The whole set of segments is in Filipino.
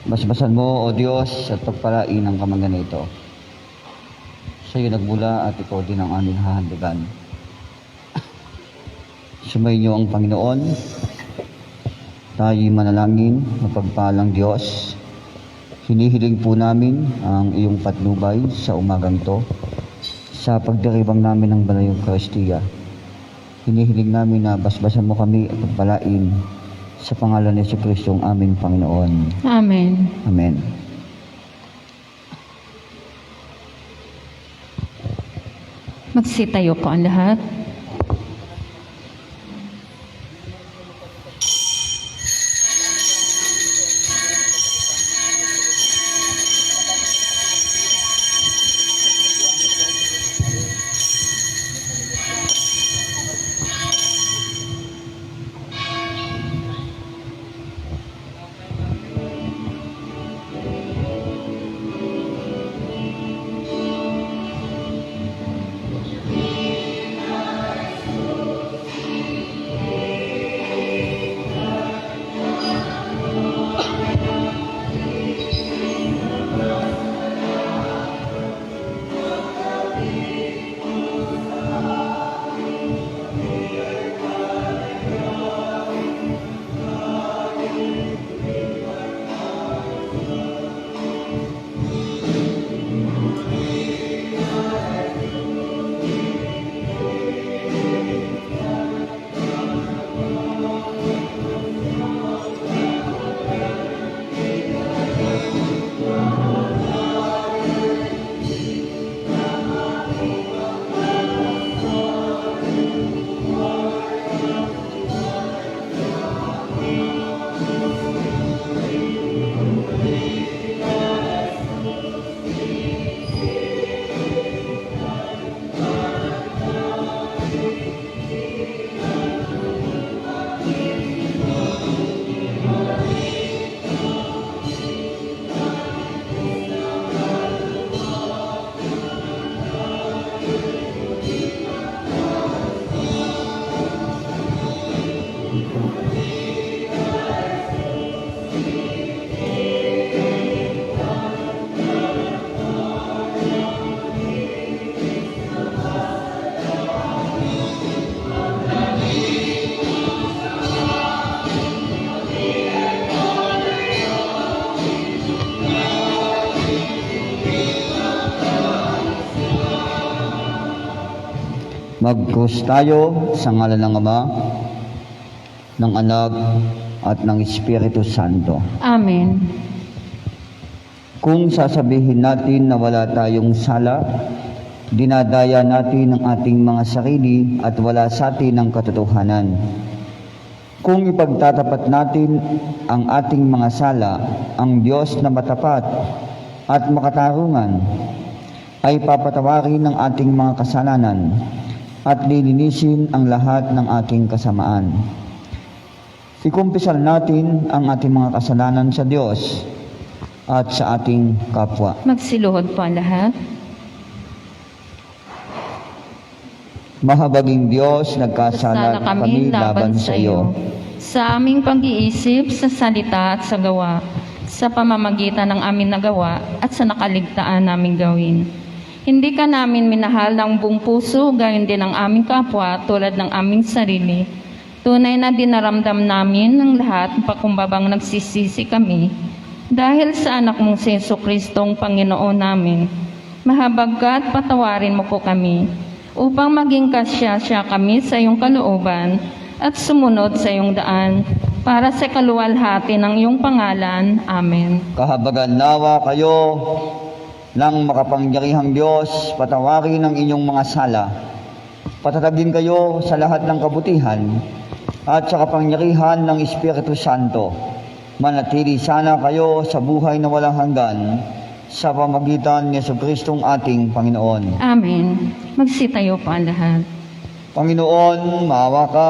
Basbasan mo, O Diyos, at pagpalain ang kamangan ito. Sa iyo nagmula at ikaw din ang aming hahandigan. Sumayin niyo ang Panginoon. Tayo'y manalangin, mapagpalang Diyos. Hinihiling po namin ang iyong patnubay sa umagang ito sa pagdiribang namin ng Banal Eucharistia. Hinihiling namin na basbasan mo kami at pagpalain sa pangalan ni Jesucristo ang aming Panginoon. Amen. Amen. Magsitayo po ang lahat. Mag-cross tayo sa ngalan ng Ama, ng Anak, at ng Espiritu Santo. Amen. Kung sasabihin natin na wala tayong sala, dinadaya natin ang ating mga sarili at wala sa atin ang katotohanan. Kung ipagtatapat natin ang ating mga sala, ang Diyos na matapat at makatarungan ay papatawarin ng ating mga kasalanan at lilinisin ang lahat ng ating kasamaan. Ikumpisal natin ang ating mga kasalanan sa Diyos at sa ating kapwa. Magsiluhod po ang lahat. Mahabaging Diyos, nagkasala kami laban sa iyo. Sa aming pag-iisip, sa salita at sa gawa, sa pamamagitan ng aming nagawa at sa nakaligtaan naming gawin. Hindi ka namin minahal ng buong puso, gayon din ang aming kapwa tulad ng aming sarili. Tunay na dinaramdam namin ng lahat pakumbabang nagsisisi kami dahil sa anak mong si Jesucristong Panginoon namin. Mahabag ka at patawarin mo po kami upang maging kasya kami sa iyong kalooban at sumunod sa iyong daan para sa kaluwalhati ng iyong pangalan. Amen. Kahabagan nawa kayo ng makapangyarihang Diyos, patawarin ang inyong mga sala. Patatagin kayo sa lahat ng kabutihan at sa kapangyarihan ng Espiritu Santo. Manatili sana kayo sa buhay na walang hanggan sa pamamagitan ni Jesucristong ating Panginoon. Amen. Magsitayo po ang lahat. Panginoon, maawa ka.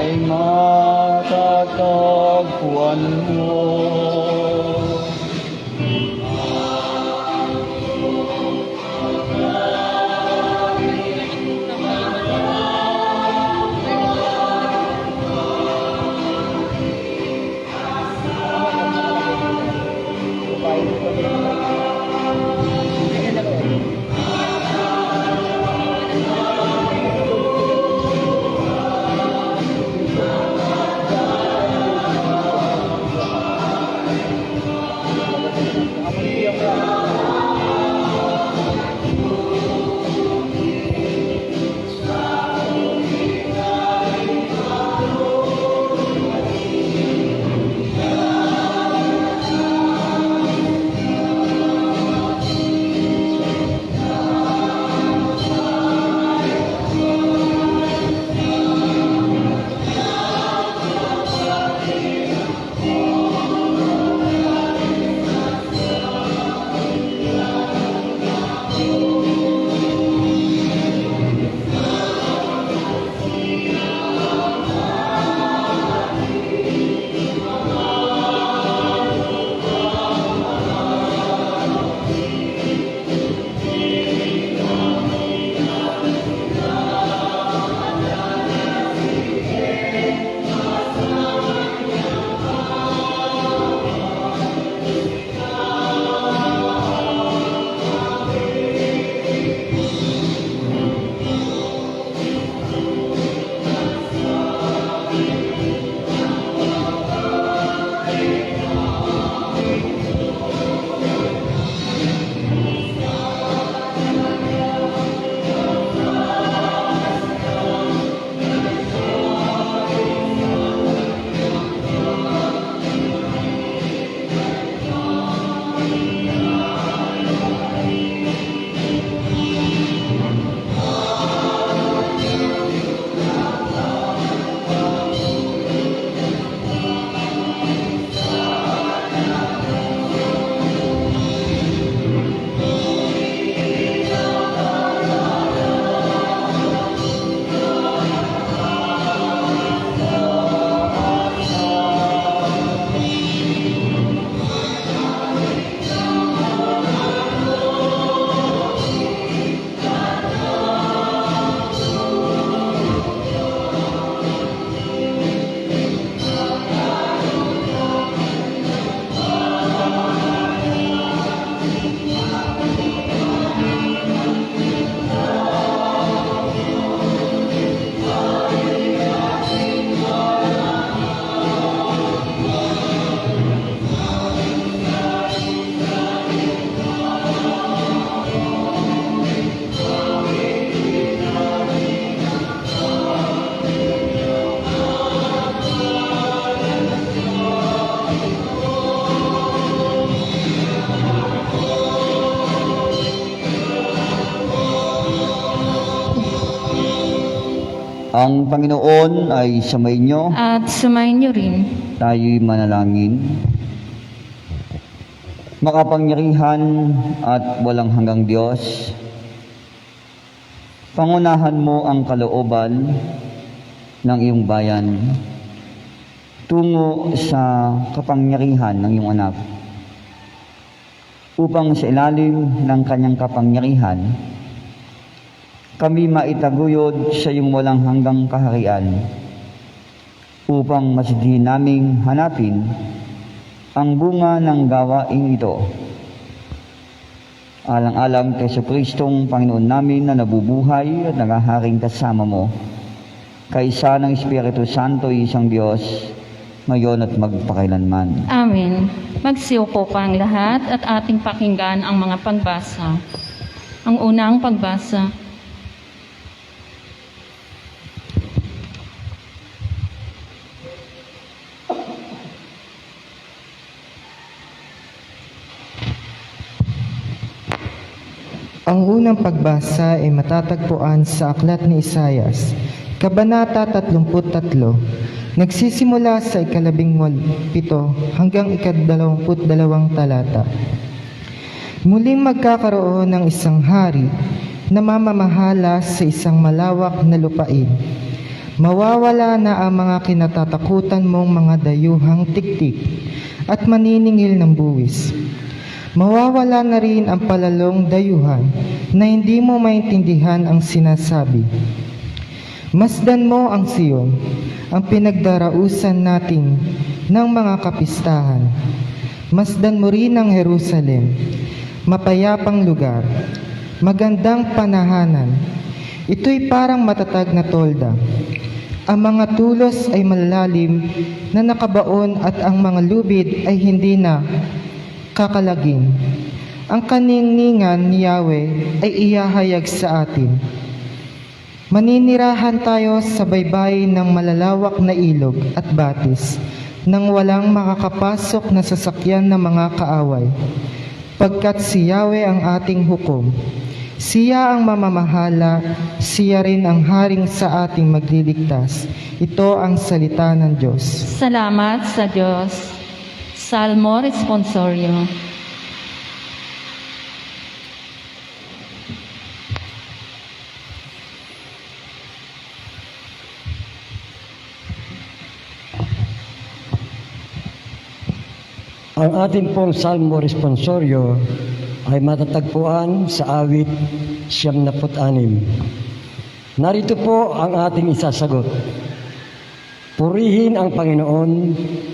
Ay matatagpuan mo. Ang Panginoon ay sumainyo, At sumayin niyo rin. tayo'y manalangin. Makapangyarihan at walang hanggang Diyos, pangunahan mo ang kalooban ng iyong bayan tungo sa kapangyarihan ng iyong anak, upang sa ilalim ng kanyang kapangyarihan, kami maitaguyod sa iyong walang hanggang kaharian, upang masidhin naming hanapin ang bunga ng gawain ito. Alang-alang kay Kristong Panginoon namin na nabubuhay at nagaharing kasama mo, kaisa ng Espiritu Santo, isang Diyos, ngayon at magpakailanman. Amen. Magsiupo pa ang lahat at ating pakinggan ang mga pagbasa. Ang unang pagbasa. Ang unang pagbasa ay matatagpuan sa Aklat ni Isayas, Kabanata 33, nagsisimula sa 17 hanggang 22 talata. Muling magkakaroon ng isang hari na mamamahala sa isang malawak na lupain. Mawawala na ang mga kinatatakutan mong mga dayuhang tiktik at maniningil ng buwis. Mawawala na rin ang palalong dayuhan na hindi mo maintindihan ang sinasabi. Masdan mo ang Siyon, ang pinagdarausan natin ng mga kapistahan. Masdan mo rin ang Jerusalem, mapayapang lugar, magandang panahanan. Ito'y parang matatag na tolda. Ang mga tulos ay malalim na nakabaon at ang mga lubid ay hindi na kakalagin. Ang kaningingan ni Yahweh ay ihahayag sa atin. Maninirahan tayo sa baybayin ng malalawak na ilog at batis nang walang makakapasok na sasakyan ng mga kaaway. Pagkat si Yahweh ang ating hukom, siya ang mamamahala, siya rin ang haring sa ating magliligtas. Ito ang salita ng Diyos. Salamat sa Diyos. Salmo Responsorio. Ang ating pong Salmo Responsorio ay matatagpuan sa awit 76. Narito po ang ating isasagot. Purihin ang Panginoon,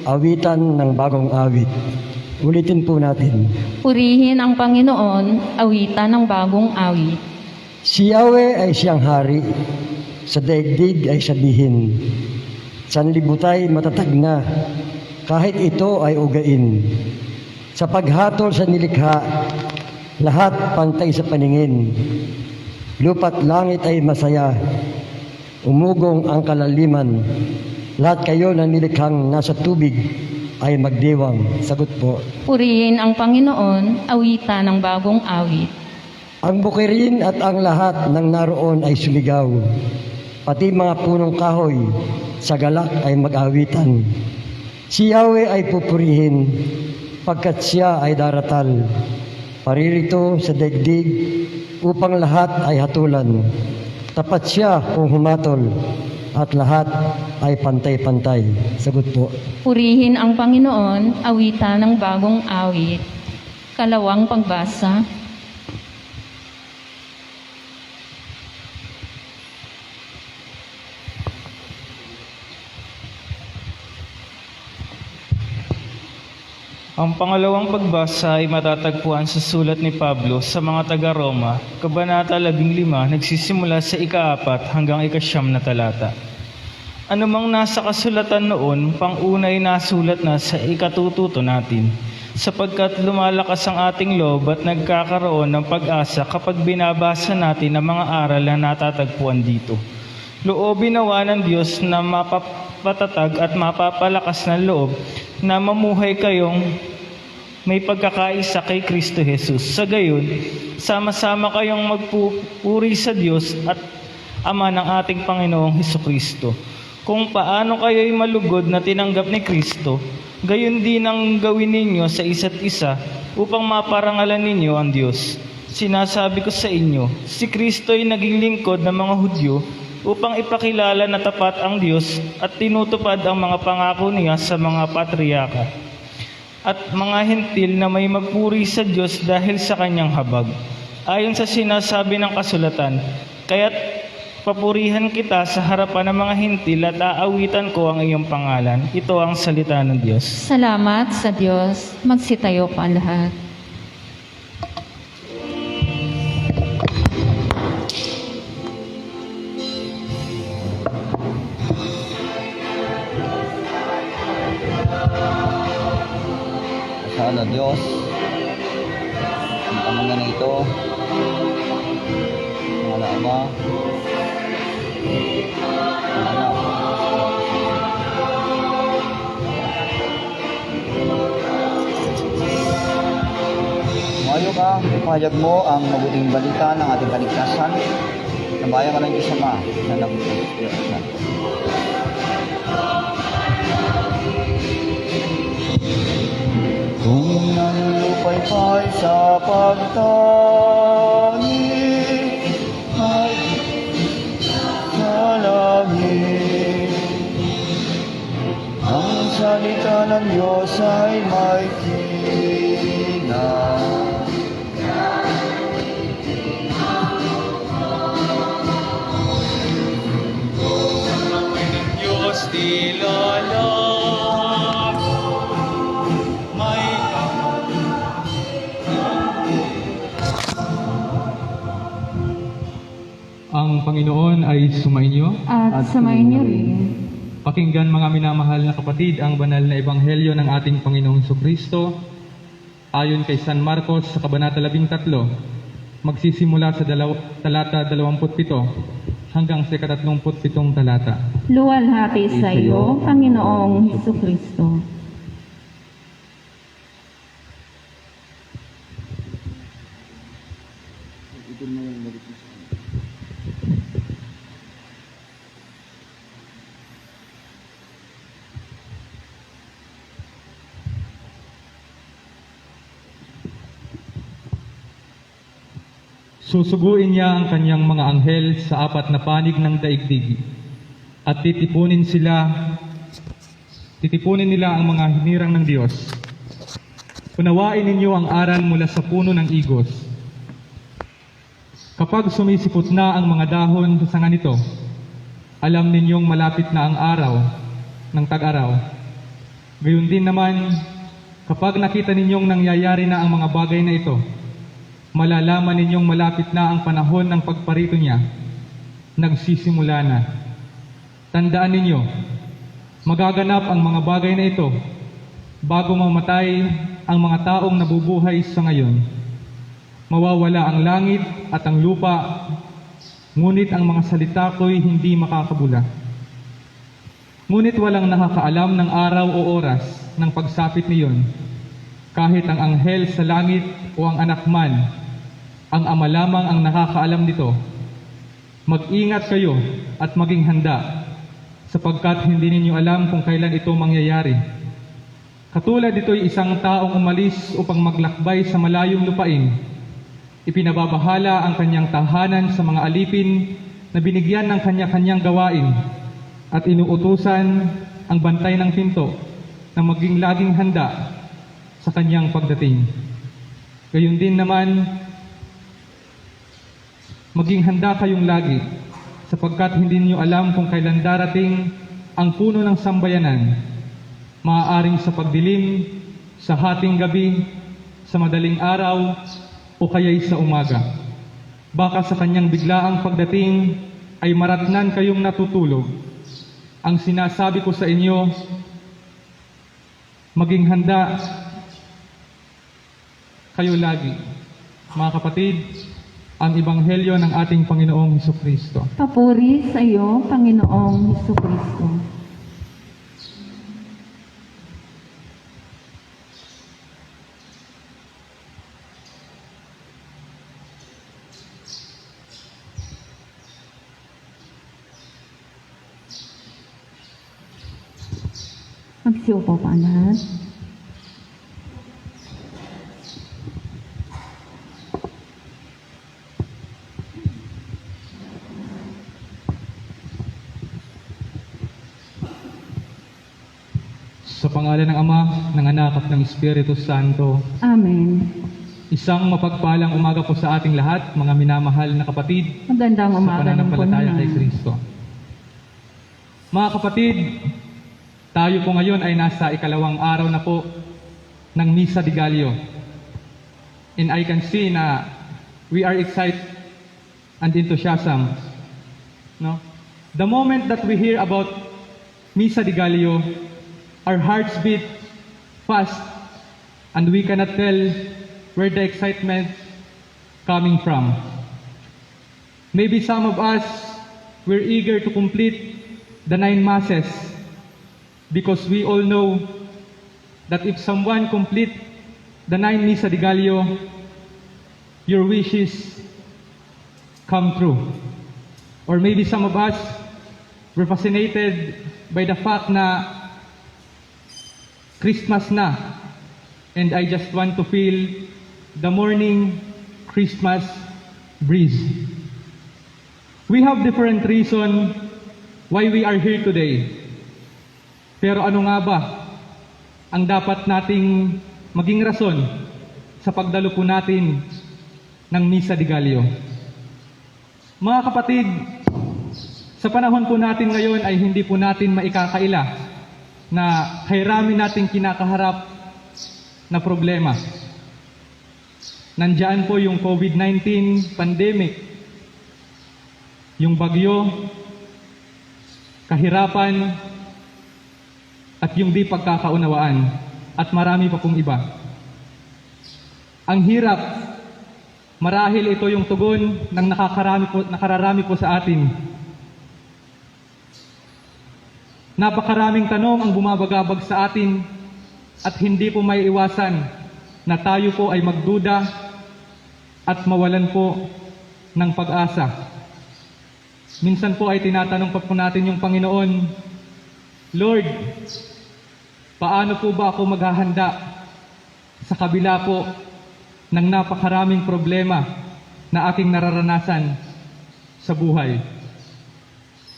awitan ng bagong awit. Ulitin po natin. Purihin ang Panginoon, awitan ng bagong awit. Si Yahweh ay siyang hari, sa daigdig ay sabihin. Sanlibutay matatag na, kahit ito ay ugain. Sa paghatol sa nilikha, lahat pantay sa paningin. Lupa't langit ay masaya, umugong ang kalaliman. Lahat kayo na nilikhang nasa tubig ay magdiwang. Sagot po. Purihin ang Panginoon, awitan ng bagong awit. Ang bukirin at ang lahat ng naroon ay sumigaw. Pati mga punong kahoy sa galak ay mag-awitan. Si Yahweh ay pupurihin, pagkat siya ay daratal. Paririto sa daigdig, upang lahat ay hatulan. Tapat siya kung humatol, at lahat ay pantay-pantay. Sagot po. Purihin ang Panginoon, awitan ng bagong awit. Kalawang pagbasa. Ang pangalawang pagbasa ay matatagpuan sa sulat ni Pablo sa mga taga-Roma, Kabanata 15, nagsisimula sa ika-4 hanggang ika-9 na talata. Anumang nasa kasulatan noon, pang-una ay nasulat na sa ikatututo natin, sapagkat lumalakas ang ating loob at nagkakaroon ng pag-asa kapag binabasa natin ang mga aral na natatagpuan dito. Loobin nawa ng Diyos na mapapatatag at mapapalakas ng loob na mamuhay kayong may pagkakaisa kay Kristo Jesus. Sa gayon, sama-sama kayong magpupuri sa Diyos at Ama ng ating Panginoong Hesukristo. Kung paano kayo'y malugod na tinanggap ni Kristo, gayon din ang gawin ninyo sa isa't isa upang maparangalan ninyo ang Diyos. Sinasabi ko sa inyo, si Kristo ay naging lingkod ng mga Hudyo upang ipakilala na tapat ang Diyos at tinutupad ang mga pangako niya sa mga patriarka at mga hentil na may magpuri sa Diyos dahil sa kanyang habag. Ayon sa sinasabi ng kasulatan, kaya't papurihan kita sa harapan ng mga hentil at aawitan ko ang iyong pangalan. Ito ang salita ng Diyos. Salamat sa Diyos. Magsitayo pa ang lahat. Sana Diyos, ang pamangyan na ito, ang Ama, ang Anak, Tumayo ka, ipahayag mo ang mabuting balita ng ating kaligtasan. Nabayan ka ng Diyos Ama na nabubuhay. Kung nalulupay-pay sa pagtangis ay sa langit, salita ng Diyos ay may kinang. Diyos tilala, may Ang Panginoon ay sumainyo. At samayin niyo rin. Pakinggan mga minamahal na kapatid ang banal na ebanghelyo ng ating Panginoong Kristo ayon kay San Marcos sa Kabanata 13, magsisimula sa talata 27 hanggang sa 37 talata. Luwalhati sa iyo, Panginoong Hesukristo. Susuguin niya ang kanyang mga anghel sa apat na panig ng daigdig at titipunin nila ang mga hinirang ng Diyos. Unawain ninyo ang aral mula sa puno ng igos. Kapag sumisipot na ang mga dahon sa sanga nito, alam ninyong malapit na ang araw ng tag-araw. Gayon din naman, kapag nakita ninyong nangyayari na ang mga bagay na ito, malalaman ninyong malapit na ang panahon ng pagparito niya. Nagsisimula na. Tandaan ninyo, magaganap ang mga bagay na ito bago mamatay ang mga taong nabubuhay sa ngayon. Mawawala ang langit at ang lupa, ngunit ang mga salita ko'y hindi makakabula. Ngunit walang nakakaalam ng araw o oras ng pagsapit niyon, kahit ang anghel sa langit o ang anak man. Ang Ama lamang ang nakakaalam nito. Mag-ingat kayo at maging handa, sapagkat hindi ninyo alam kung kailan ito mangyayari. Katulad ito'y isang taong umalis upang maglakbay sa malayong lupain. Ipinababahala ang kanyang tahanan sa mga alipin na binigyan ng kanya-kanyang gawain at inuutusan ang bantay ng pinto na maging laging handa sa kanyang pagdating. Gayon din naman, maging handa kayong lagi, sapagkat hindi niyo alam kung kailan darating ang puno ng sambayanan, maaaring sa pagdilim, sa hating gabi, sa madaling araw, o kaya'y sa umaga. Baka sa kanyang biglaang pagdating ay maratnan kayong natutulog. Ang sinasabi ko sa inyo, maging handa kayo lagi. Mga kapatid, ang ebanghelyo ng ating Panginoong Hesukristo. Papuri sa iyo, Panginoong Hesukristo. Magsiupo pa lahat. Sa pangalan ng Ama, ng Anak at ng Espiritu Santo. Amen. Isang mapagpalang umaga po sa ating lahat, mga minamahal na kapatid, Magandang sa umaga ng pananampalataya kay punan. Kristo. Mga kapatid, tayo po ngayon ay nasa ikalawang araw na po ng Misa de Gallo. And I can see na we are excited and enthusiasm. No? The moment that we hear about Misa de Gallo, our hearts beat fast and we cannot tell where the excitement coming from. Maybe some of us, we're eager to complete the 9 masses because we all know that if someone complete the 9 Misa de Gallo, your wishes come true. Or maybe some of us, we're fascinated by the fact na Christmas na, and I just want to feel the morning Christmas breeze. We have different reason why we are here today. Pero ano nga ba ang dapat nating maging rason sa pagdalo po natin ng Misa de Gallo. Mga kapatid, sa panahon po natin ngayon ay hindi po natin maikakaila na kairami nating kinakaharap na problema. Nandiyan po yung COVID-19 pandemic, yung bagyo, kahirapan, at yung di pagkakaunawaan, at marami pa pong iba. Ang hirap, marahil ito yung tugon ng nakararami po sa atin. Napakaraming tanong ang bumabagabag sa atin at hindi po may iwasan na tayo po ay magduda at mawalan po ng pag-asa. Minsan po ay tinatanong pa po natin yung Panginoon, Lord, paano po ba ako maghahanda sa kabila po ng napakaraming problema na aking nararanasan sa buhay?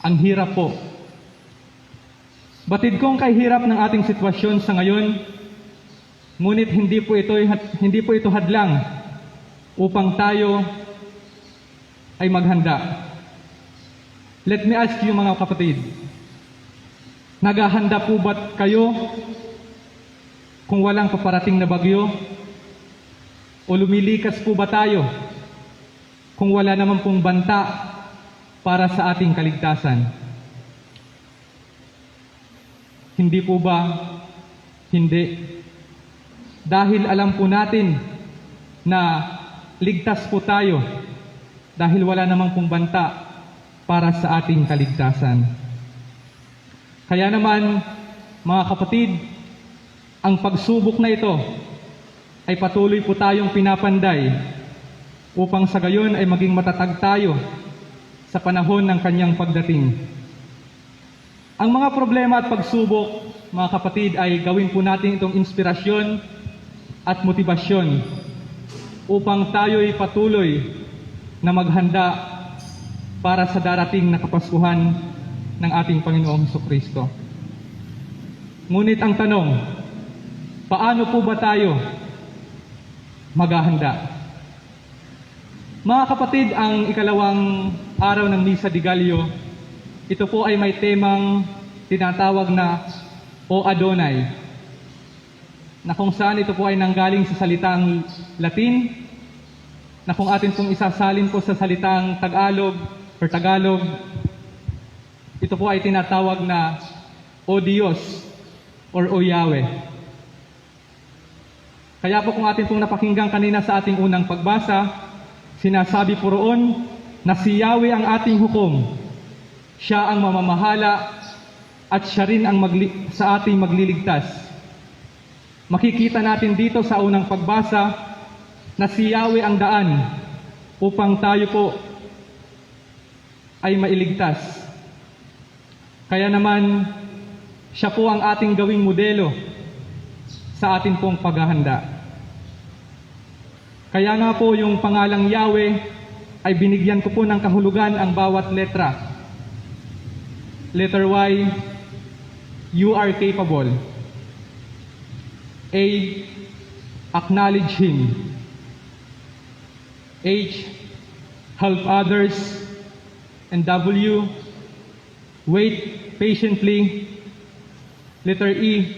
Ang hirap po. Batid kong kahirap ng ating sitwasyon sa ngayon, ngunit hindi po ito hadlang upang tayo ay maghanda. Let me ask you mga kapatid, naghahanda po ba kayo kung walang paparating na bagyo? O lumilikas po ba tayo kung wala naman pong banta para sa ating kaligtasan? Hindi po ba? Hindi. Dahil alam po natin na ligtas po tayo dahil wala namang pong banta para sa ating kaligtasan. Kaya naman, mga kapatid, ang pagsubok na ito ay patuloy po tayong pinapanday upang sa gayon ay maging matatag tayo sa panahon ng kanyang pagdating. Ang mga problema at pagsubok, mga kapatid, ay gawin po natin itong inspirasyon at motibasyon upang tayo ay patuloy na maghanda para sa darating na Kapaskuhan ng ating Panginoong Hesukristo. Ngunit ang tanong, paano po ba tayo maghahanda? Mga kapatid, ang ikalawang araw ng Misa de Gallo, ito po ay may temang tinatawag na O Adonai, na kung saan ito po ay nanggaling sa salitang Latin, na kung atin pong isasalin po sa salitang Tagalog, ito po ay tinatawag na O Diyos or O Yahweh. Kaya po kung atin pong napakinggan kanina sa ating unang pagbasa, sinasabi po roon na si Yahweh ang ating hukom. Siya ang mamamahala at siya rin ang sa ating magliligtas. Makikita natin dito sa unang pagbasa na si Yahweh ang daan upang tayo po ay mailigtas. Kaya naman, siya po ang ating gawing modelo sa ating pong paghahanda. Kaya nga po yung pangalang Yahweh ay binigyan ko po ng kahulugan ang bawat letra. Letter Y, you are capable. A, acknowledge Him. H, help others. And W, wait patiently. Letter E,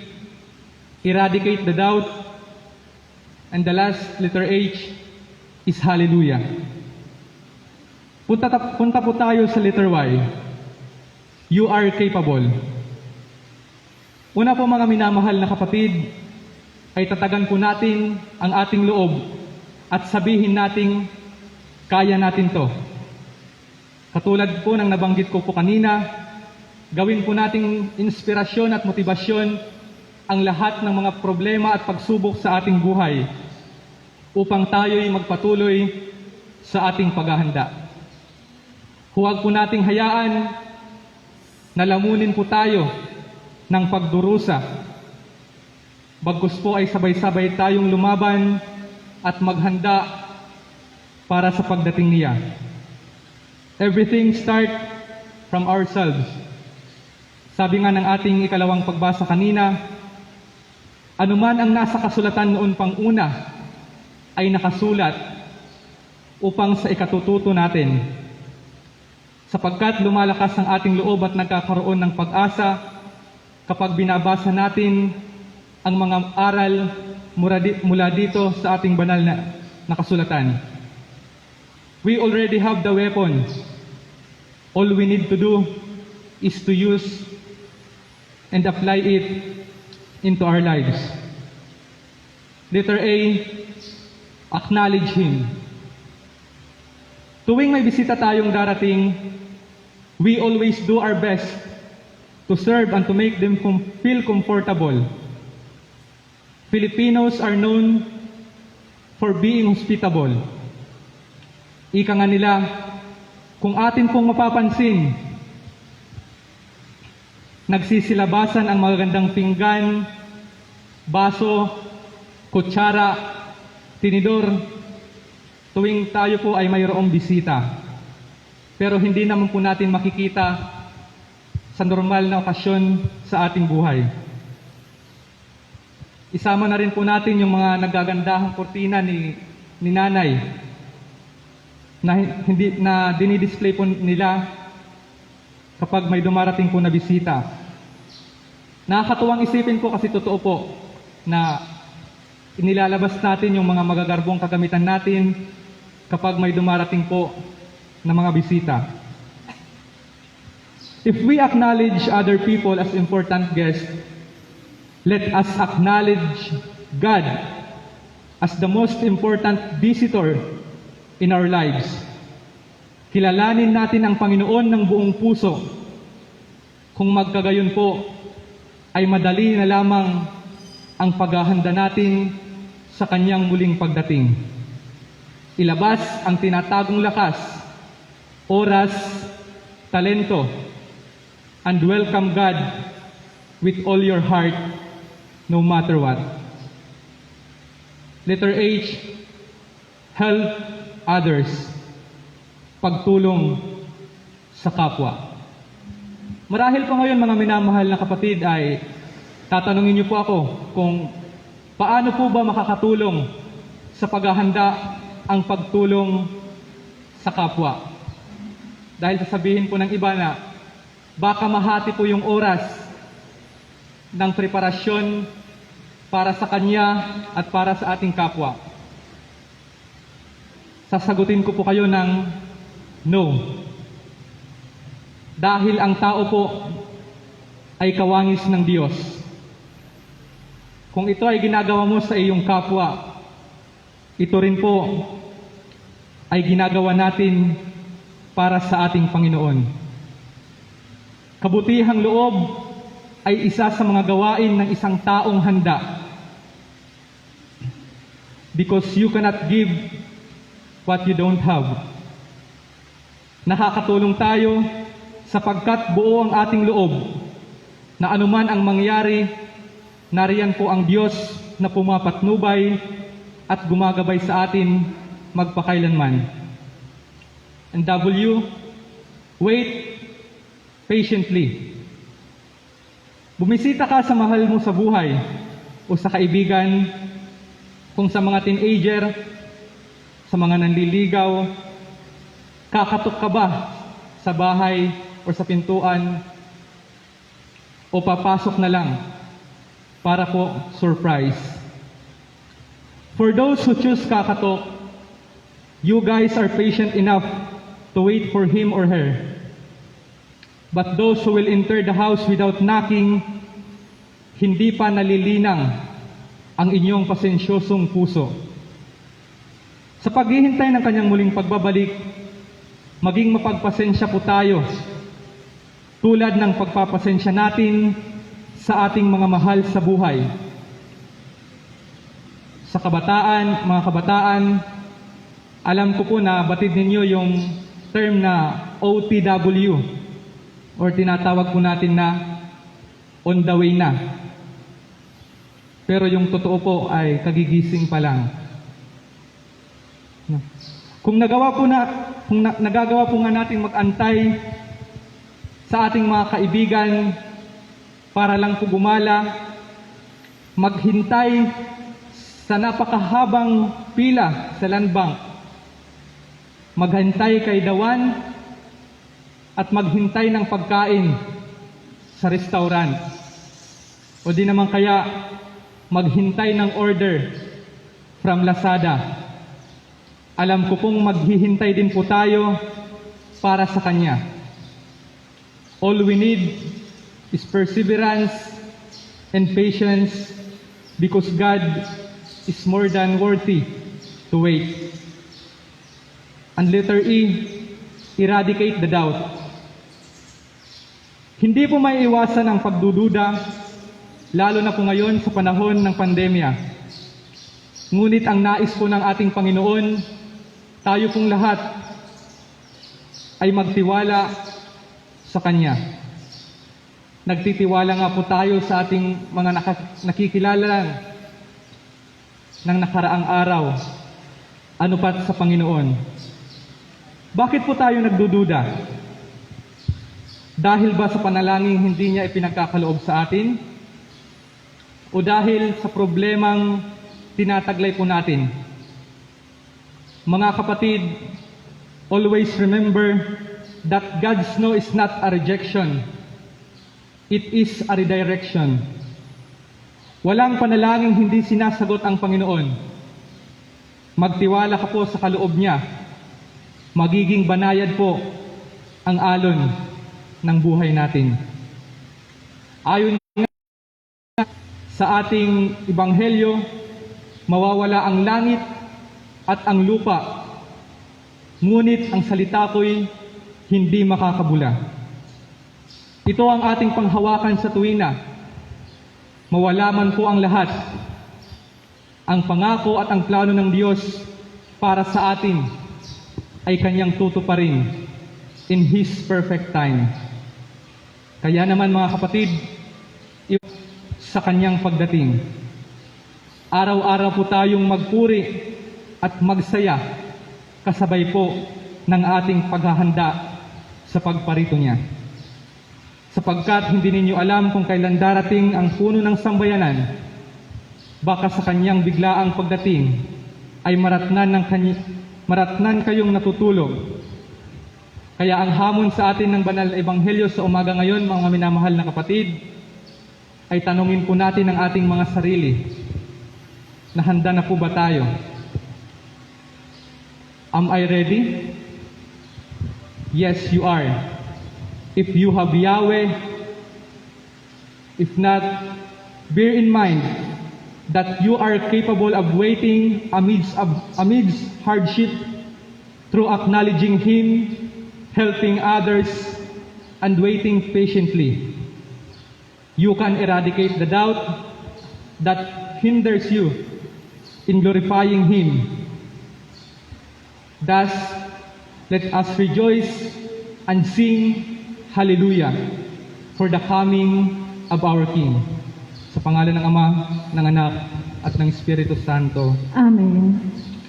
eradicate the doubt. And the last, letter H, is hallelujah. Punta po tayo sa letter Y. You are capable. Una po mga minamahal na kapatid, ay tatagan po natin ang ating loob at sabihin nating kaya natin to. Katulad po ng nabanggit ko po kanina, gawin po nating inspirasyon at motibasyon ang lahat ng mga problema at pagsubok sa ating buhay upang tayo'y magpatuloy sa ating paghahanda. Huwag po nating hayaan na lamunin po tayo ng pagdurusa. Bagkus po ay sabay-sabay tayong lumaban at maghanda para sa pagdating niya. Everything starts from ourselves. Sabi nga ng ating ikalawang pagbasa kanina, Anuman ang nasa kasulatan noon pang una ay nakasulat upang sa ikatututo natin. Sapagkat lumalakas ang ating loob at nagkakaroon ng pag-asa kapag binabasa natin ang mga aral mula dito sa ating banal na kasulatan. We already have the weapon. All we need to do is to use and apply it into our lives. Letter A, acknowledge Him. Tuwing may bisita tayong darating, we always do our best to serve and to make them feel comfortable. Filipinos are known for being hospitable. Ika nga nila, kung atin pong mapapansin, nagsisilabasan ang magagandang pinggan, baso, kutsara, tinidor, tuwing tayo po ay mayroong bisita. Pero hindi naman po natin makikita sa normal na okasyon sa ating buhay. Isama na rin po natin yung mga nagagandahang kurtina ni nanay na dinidisplay po nila kapag may dumarating po na bisita. Nakakatuwang isipin po kasi totoo po na inilalabas natin yung mga magagarbong kagamitan natin kapag may dumarating po na mga bisita. If we acknowledge other people as important guests, let us acknowledge God as the most important visitor in our lives. Kilalanin natin ang Panginoon ng buong puso. Kung magkagayon po, ay madali na lamang ang paghahanda natin sa Kanyang muling pagdating. Ilabas ang tinatagong lakas, oras, talento, and welcome God with all your heart, no matter what. Letter H, help others. Pagtulong sa kapwa. Marahil po ngayon mga minamahal na kapatid ay tatanungin niyo po ako kung paano po ba makakatulong sa paghahanda ang pagtulong sa kapwa. Dahil sasabihin po ng iba na baka mahati po yung oras ng preparasyon para sa kanya at para sa ating kapwa. Sasagutin ko po kayo ng no. Dahil ang tao po ay kawangis ng Diyos. Kung ito ay ginagawa mo sa iyong kapwa, ito rin po ay ginagawa natin para sa ating Panginoon. Kabutihang loob ay isa sa mga gawain ng isang taong handa. Because you cannot give what you don't have. Nakakatulong tayo sapagkat buo ang ating loob na anuman ang mangyari, nariyan po ang Diyos na pumapatnubay at gumagabay sa atin magpakailanman. And W, wait patiently. Bumisita ka sa mahal mo sa buhay o sa kaibigan, kung sa mga teenager, sa mga nanliligaw, kakatok ka ba sa bahay o sa pintuan o papasok na lang para po surprise? For those who choose kakatok, you guys are patient enough to wait for him or her. But those who will enter the house without knocking, hindi pa nalilinang ang inyong pasensyosong puso. Sa paghihintay ng kanyang muling pagbabalik, maging mapagpasensya po tayo, tulad ng pagpapasensya natin sa ating mga mahal sa buhay. Sa kabataan, mga kabataan, alam ko po na batid ninyo yung term na OTW, or tinatawag po natin na on the way na. Pero yung totoo po ay kagigising pa lang. Kung nagagawa po nga natin mag-antay sa ating mga kaibigan para lang po gumala, maghintay sa napakahabang pila sa land bank, maghintay kay dawan, at maghintay ng pagkain sa restaurant. O di naman kaya maghintay ng order from Lazada. Alam ko pong maghihintay din po tayo para sa Kanya. All we need is perseverance and patience because God is more than worthy to wait. And letter E, eradicate the doubt. Hindi po may iwasan ang pagdududa, lalo na po ngayon sa panahon ng pandemya. Ngunit ang nais po ng ating Panginoon, tayo pong lahat ay magtiwala sa Kanya. Nagtitiwala nga po tayo sa ating mga nakikilala ng nakaraang araw. Ano pat sa Panginoon? Bakit po tayo nagdududa? Dahil ba sa panalangin hindi niya ipinagkakaloob sa atin? O dahil sa problemang tinataglay po natin? Mga kapatid, always remember that God's no is not a rejection. It is a redirection. Walang panalangin hindi sinasagot ang Panginoon. Magtiwala ka po sa kaloob niya. Magiging banayad po ang alon ng buhay natin. Ayon sa ating Ebanghelyo, mawawala ang langit at ang lupa, ngunit ang salita ko'y hindi makakabula. Ito ang ating panghawakan sa tuwina. Mawala man po ang lahat. Ang pangako at ang plano ng Diyos para sa atin ay Kanyang tutuparin in His perfect time. Kaya naman mga kapatid, sa Kanyang pagdating, araw-araw po tayong magpuri at magsaya kasabay po ng ating paghahanda sa pagparito niya. Sapagkat hindi ninyo alam kung kailan darating ang puno ng sambayanan, baka sa Kanyang biglaang pagdating ay maratnan kayong natutulog. Kaya ang hamon sa atin ng banal na ebanghelyo sa umaga ngayon, mga minamahal na kapatid, ay tanungin po natin ang ating mga sarili na handa na po ba tayo? Am I ready? Yes, you are. If you have Yahweh, if not, bear in mind that you are capable of waiting amidst hardship through acknowledging Him, helping others, and waiting patiently. You can eradicate the doubt that hinders you in glorifying Him. Thus, let us rejoice and sing Hallelujah for the coming of our King. Sa pangalan ng Ama, ng Anak, at ng Espiritu Santo. Amen.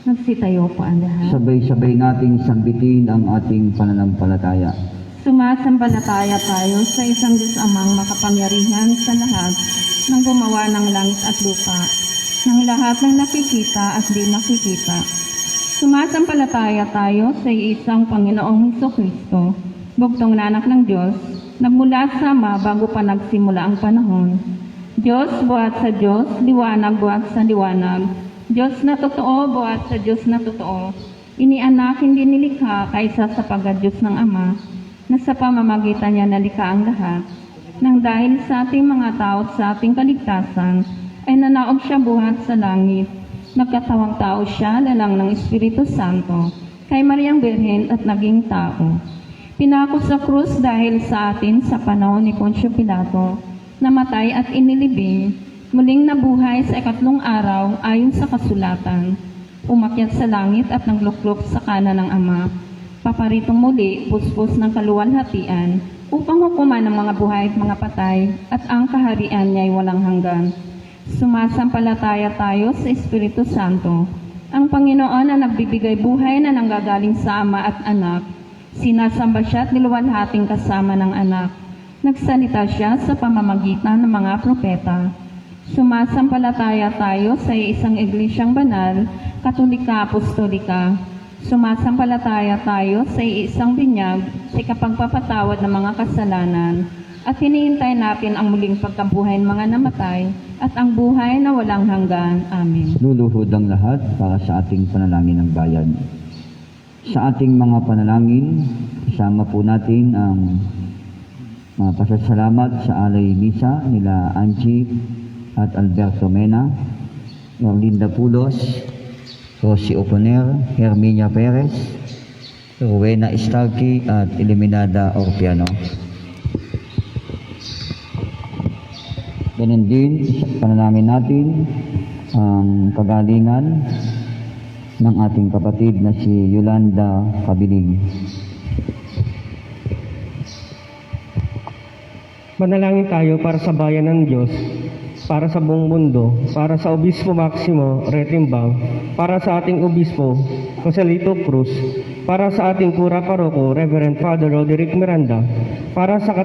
Magsitayo po ang lahat. Sabay-sabay nating sambitin ang ating pananampalataya. Sumasampalataya tayo sa isang Diyos Amang makapangyarihan sa lahat ng gumawa ng langit at lupa, ng lahat ng nakikita at di nakikita. Sumasampalataya tayo sa isang Panginoong Hesukristo, bugtong na anak ng Diyos, nagmula sa Ama bago pa nagsimula ang panahon. Diyos buhat sa Diyos, liwanag buhat sa liwanag. Diyos na totoo buhat sa Diyos na totoo. Inianak hindi nilikha kaysa sa pagka-Diyos ng Ama, na sa pamamagitan niya nalikha ang lahat. Nang dahil sa ating mga tao at sa ating kaligtasan, ay nanaog siya buhat sa langit. Nagkatawang tao siya, lalang ng Espiritu Santo, kay Mariang Birhen at naging tao. Pinako sa krus dahil sa atin sa panahon ni Poncio Pilato, namatay at inilibing, muling nabuhay sa ikatlong araw ayon sa kasulatan. Umakyat sa langit at nagluklok sa kanan ng Ama. Paparitong muli, puspos ng kaluwalhatian, upang hukuman ang mga buhay at mga patay, at ang kaharian niya ay walang hanggan. Sumasampalataya tayo sa Espiritu Santo, ang Panginoon na nagbibigay buhay na nanggagaling sa Ama at Anak. Sinasamba siya at niluwalhating kasama ng Anak. Nagsalita siya sa pamamagitan ng mga propeta. Sumasampalataya tayo sa isang iglesyang banal, katolika, apostolika. Sumasampalataya tayo sa isang binyag sa kapagpapatawad ng mga kasalanan. At hinihintay natin ang muling pagkabuhay ng mga namatay at ang buhay na walang hanggan. Amen. Luluhod ang lahat para sa ating panalangin ng bayan. Sa ating mga panalangin, isama po natin ang mga pasasalamat sa alay misa nila Angie at Alberto Mena, Erlinda Pulos, Rosie Oponer, Herminia Perez, Rowena Istarki at Eliminada Orpiano. Ganun din, panalangin natin ang kagalingan ng ating kapatid na si Yolanda Kabiling. Manalangin tayo para sa bayan ng Diyos, para sa buong mundo, para sa Obispo Maximo Retimbang, para sa ating Obispo Joselito Cruz, para sa ating Kura Paroko, Reverend Father Roderick Miranda, para sa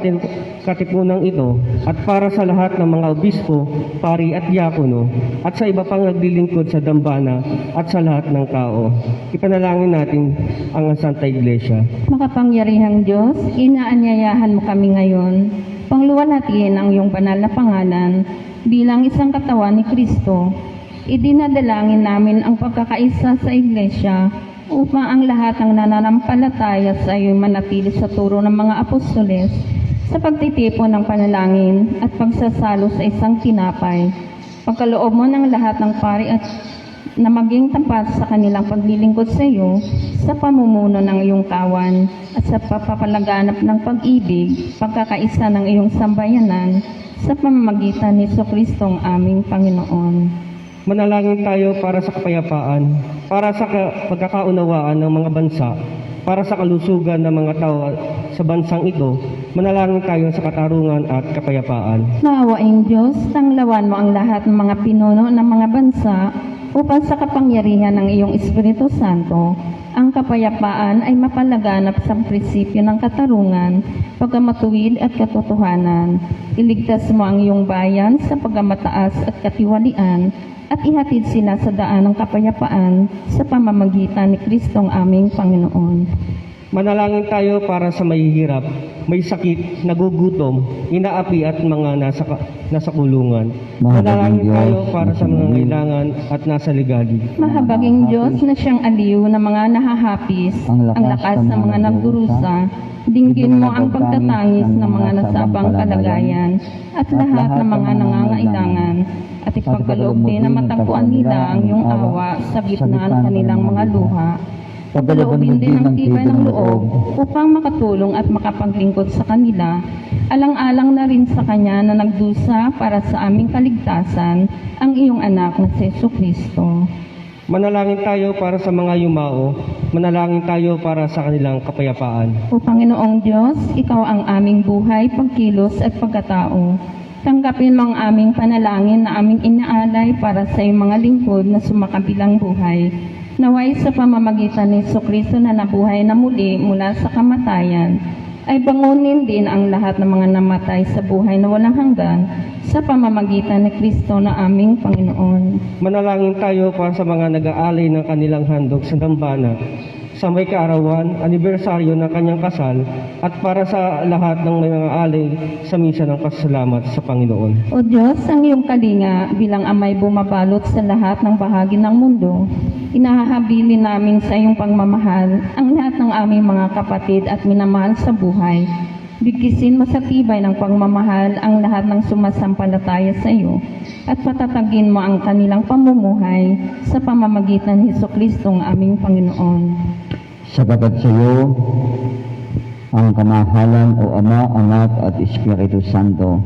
katipunang ito, at para sa lahat ng mga obispo, pari at diakono, at sa iba pang naglilingkod sa dambana at sa lahat ng tao. Ipanalangin natin ang Santa Iglesia. Makapangyarihang Diyos, inaanyayahan mo kami ngayon. Pangluwalhatiin ang iyong banal na pangalan bilang isang katawan ni Kristo. Idinadalangin namin ang pagkakaisa sa Iglesia upang ang lahat ng nananampalataya sa iyo manatili sa turo ng mga apostoles sa pagtitipon ng panalangin at pagsasalo sa isang tinapay. Pagkaloob mo ng lahat ng pari at na maging tapat sa kanilang paglilingkod sa iyo sa pamumuno ng iyong kawan at sa papapalaganap ng pag-ibig, pagkakaisa ng iyong sambayanan sa pamamagitan ni Jesucristo ang aming Panginoon. Manalangin tayo para sa kapayapaan, para sa pagkakaunawaan ng mga bansa, para sa kalusugan ng mga tao sa bansang ito. Manalangin tayo sa katarungan at kapayapaan. Maawaing Diyos, tanglawan mo ang lahat ng mga pinuno ng mga bansa upang sa kapangyarihan ng iyong Espiritu Santo, ang kapayapaan ay mapalaganap sa prinsipyo ng katarungan, pagkamatuwid at katotohanan. Iligtas mo ang iyong bayan sa pagkamataas at katiwalian at ihatid sila sa daan ng kapayapaan sa pamamagitan ni Kristo ang aming Panginoon. Manalangin tayo para sa mahihirap, may sakit, nagugutom, inaapi at mga nasa kulungan. Manalangin tayo para sa mga kailangan at nasa ligali. Mahabaging Diyos na siyang aliw ng mga nahahapis, ang lakas ng mga nagdurusa, dinggin mo ang pagtatangis ng mga nasabang kalagayan at lahat ng mga nangangailangan at ipagkaloob din na matagpuan nila ang iyong awa sa gitna ng kanilang mga luha. Pagkaloobin din ang tibay ng loob upang makatulong at makapaglingkod sa kanila, alang-alang na rin sa Kanya na nagdusa para sa aming kaligtasan, ang iyong anak na si Jesucristo. Manalangin tayo para sa mga yumao, manalangin tayo para sa kanilang kapayapaan. O Panginoong Diyos, Ikaw ang aming buhay, pagkilos at pagkatao. Tanggapin mo ang aming panalangin na aming inaalay para sa iyong mga lingkod na sumakabilang buhay. Naway sa pamamagitan ni Jesucristo na nabuhay na muli mula sa kamatayan, ay bangunin din ang lahat ng mga namatay sa buhay na walang hanggan sa pamamagitan ni Kristo na aming Panginoon. Manalangin tayo para sa mga nag-aalay ng kanilang handog sa dambana, sa may kaarawan, anibersaryo ng kanyang kasal, at para sa lahat ng mga alay sa misa ng pasasalamat sa Panginoon. O Diyos, ang iyong kalinga bilang amay bumabalot sa lahat ng bahagi ng mundo, inahahabilin namin sa iyong pagmamahal ang lahat ng aming mga kapatid at minamahal sa buhay. Bigkisin mo sa tibay ng pagmamahal ang lahat ng sumasampalataya sa iyo at patatagin mo ang kanilang pamumuhay sa pamamagitan ni Jesucristo ang aming Panginoon. Sapagat sa iyo ang kamahalan o Ama, Anak at Espiritu Santo.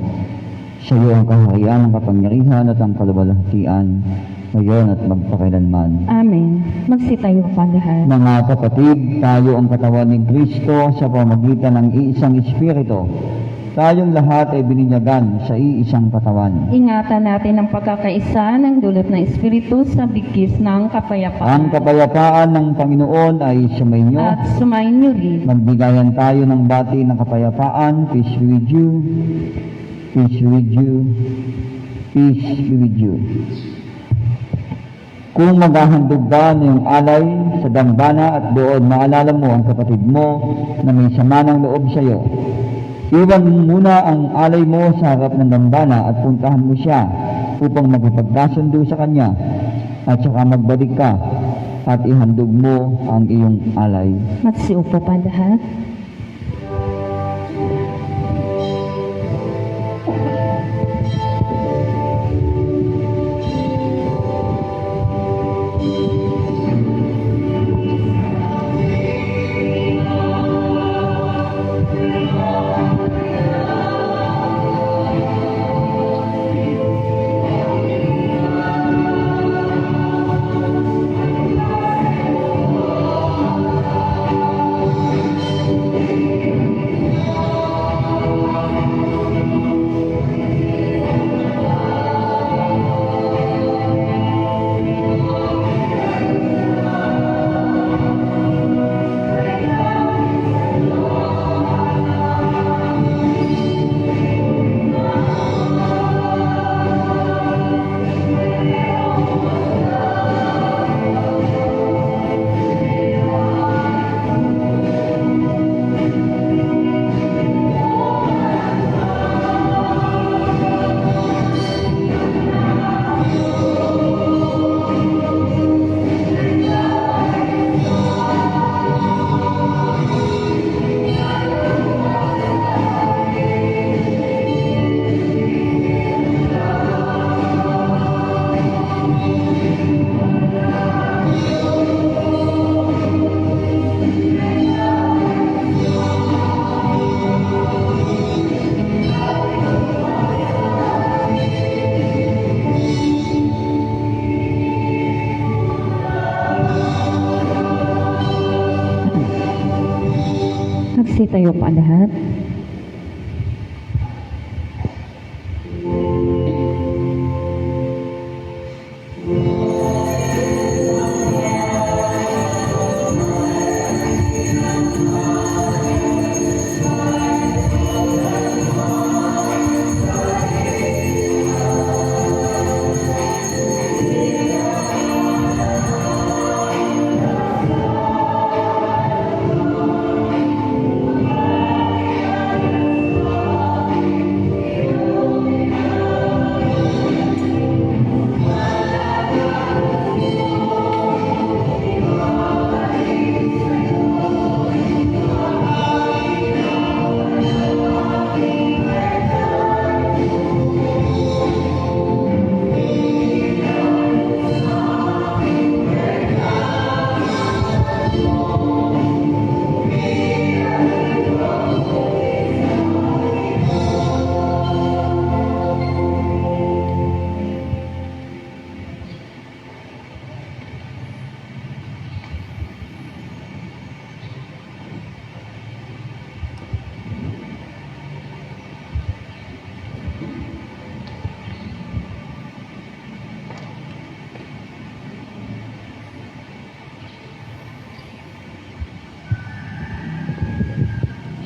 Sa iyo ang kaharian, ang kapangyarihan at ang kaluwalhatian, ngayon at magpakailanman. Amen. Magsitayo pa lahat. Mga kapatid, tayo ang katawan ni Kristo sa pamamagitan ng iisang Espiritu. Tayong lahat ay bininyagan sa iisang katawan. Ingatan natin ang pagkakaisa ng dulot ng Espiritu sa bigkis ng kapayapaan. Ang kapayapaan ng Panginoon ay sumainyo. At sumayin niyo rin. Magbigayan tayo ng bati ng kapayapaan. Peace with you. Peace with you. Peace be with you. Kung maghahandog ba ng iyong alay sa dambana at doon maalala mo ang kapatid mo na may sama ng loob sa iyo, iwan mo muna ang alay mo sa harap ng dambana at puntahan mo siya upang magpagkasundo sa kanya at saka magbalik ka at ihandog mo ang iyong alay. Magsiupo pa lahat. Magsitayo pa lahat.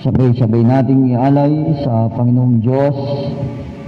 Sabay-sabay nating ialay sa Panginoong Diyos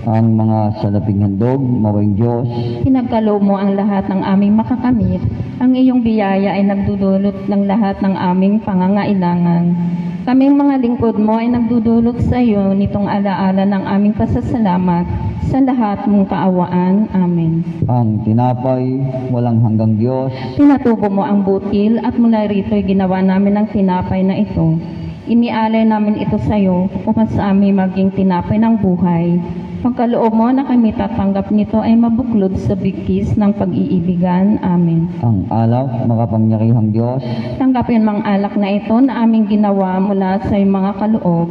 ang mga salaping handog. Mawayng Diyos, Pinagkaloob mo ang lahat ng aming makakamit. Ang iyong biyaya ay nagdudulot ng lahat ng aming pangangailangan. Kaming mga lingkod mo ay nagdudulot sa iyo nitong alaala ng aming pasasalamat sa lahat mong kaawaan. Amen. ang tinapay, walang hanggang Diyos, Pinatubo mo ang butil at mula rito'y ginawa namin ang tinapay na ito. Inialay namin ito sa iyo upang sa amin maging tinapay ng buhay. Pagkaloob mo na kami tatanggap nito ay mabuklod sa bigkis ng pag-iibigan. Amen. ang alak, makapangyarihang Diyos, Tanggapin mang alak na ito na aming ginawa mula sa iyong mga kaloob.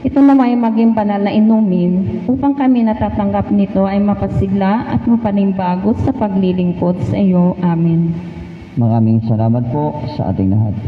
Ito naman ay maging banal na inumin upang kami natatanggap nito ay mapasigla at mapanimbago sa paglilingkod sa iyo. Amen. maraming salamat po sa ating lahat.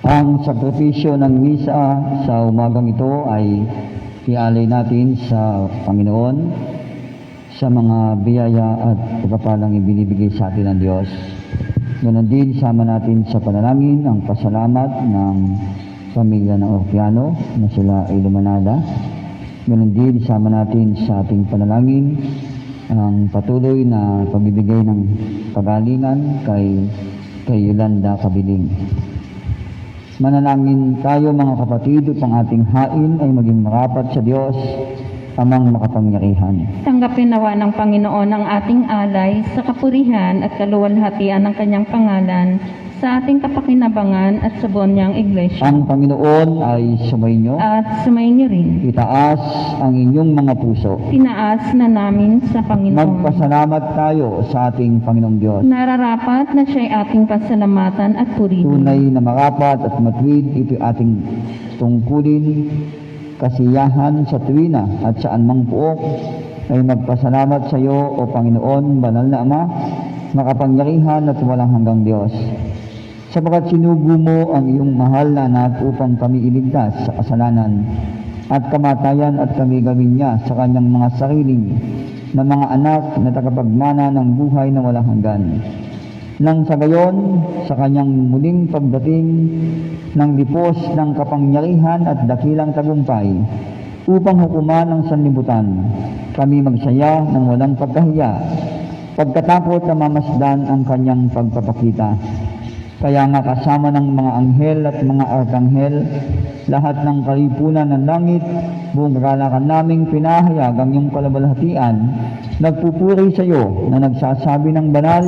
Ang sakripisyo ng misa sa umagang ito ay ialay natin sa Panginoon sa mga biyaya at pagpapalang ibinibigay sa atin ng Diyos. Ganon din, sama natin sa panalangin ang pasalamat ng pamilya ng Orpiano na sila ay lumanada. Ganon din, sama natin sa ating panalangin ang patuloy na pagbibigay ng pagalingan kay Yolanda Kabiling. Manalangin tayo mga kapatid upang ating hain ay maging marapat sa Diyos, Amang makapangyarihan. Tanggapin nawa ng Panginoon ang ating alay sa kapurihan at kaluwalhatian ng kanyang pangalan sa ating kapakinabangan at sa buong niyang iglesia. Ang Panginoon ay sumainyo. At sumayin niyo rin. Itaas ang inyong mga puso. Tinaas na namin sa Panginoon. Magpasalamat tayo sa ating Panginoong Diyos. Nararapat na siya'y ating pasalamatan at purihin. Tunay na marapat at matuwid ito ating tungkulin, kasiyahan sa tuwina at saan mang puok ay magpasalamat sa iyo, O Panginoon, banal na Ama, makapangyarihan at walang hanggang Diyos. Sapagkat sinugo mo ang iyong mahal na anak upang kami iligtas sa kasalanan at kamatayan at kami gawin niya sa kanyang mga sariling na mga anak na tagapagmana ng buhay na walang hanggan. Nang sa gayon, sa kanyang muling pagdating ng lipos ng kapangyarihan at dakilang tagumpay, upang hukuman ang sanlibutan, kami magsaya ng walang pagkahiya, pagkatapos na mamasdan ang kanyang pagpapakita. Kaya nga kasama ng mga anghel at mga arkanghel, lahat ng kalipunan ng langit, buong kagalakan naming pinahayag ang iyong kalabalhatian, nagpupuri sa iyo na nagsasabi ng banal,